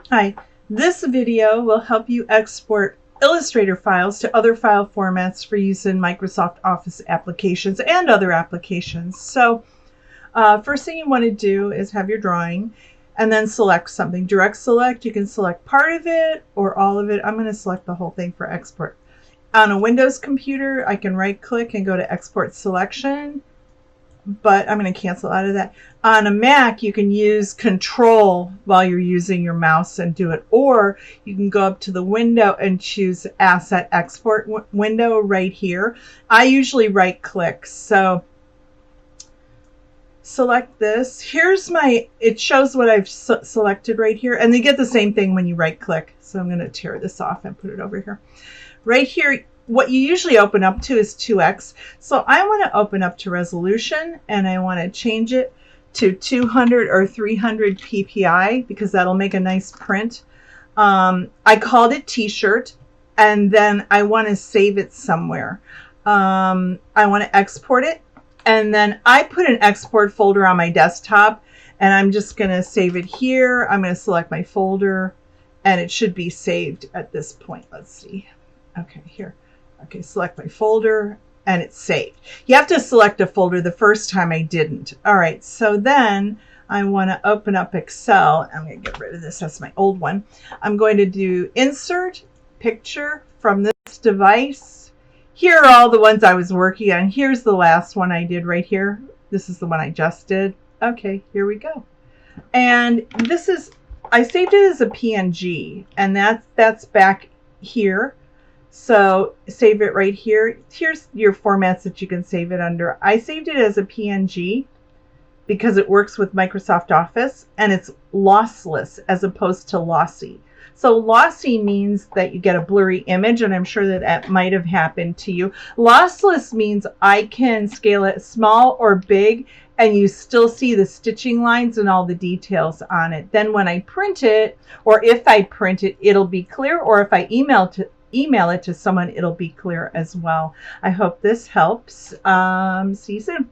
Hi, this video will help you export Illustrator files to other file formats for use in Microsoft Office applications and other applications. So first thing you want to do is have your drawing and then select something. Direct select, you can select part of it or all of it. I'm going to select the whole thing for export. On a Windows computer, I can right click and go to export selection, but I'm going to cancel out of that. On a Mac, you can use Control while you're using your mouse and do it, or you can go up to the window and choose Asset Export window right here. I usually right click, so select this. Here's it shows what I've selected right here, and they get the same thing when you right click. So I'm going to tear this off and put it over here. Right here, what you usually open up to is 2x. So I want to open up to resolution, and I want to change it to 200 or 300 ppi because that'll make a nice print. I called it t-shirt, and then I want to save it somewhere. I want to export it, and then I put an export folder on my desktop, and I'm just going to save it here. I'm going to select my folder, and it should be saved at this point. Let's see. Okay, here. Okay, select my folder, and it's saved. You have to select a folder. The first time I didn't. All right, so then I want to open up Excel. I'm going to get rid of this. That's my old one. I'm going to do Insert, Picture from this device. Here are all the ones I was working on. Here's the last one I did right here. This is the one I just did. Okay, here we go. And this is, I saved it as a PNG, and that's back here. So save it right here. Here's your formats that you can save it under. I saved it as a PNG because it works with Microsoft Office, and it's lossless as opposed to lossy. So lossy means that you get a blurry image, and I'm sure that that might have happened to you. Lossless means I can scale it small or big, and you still see the stitching lines and all the details on it. Then when I print it, or if I print it, it'll be clear, or if I email it to someone, it'll be clear as well. I hope this helps. See you soon.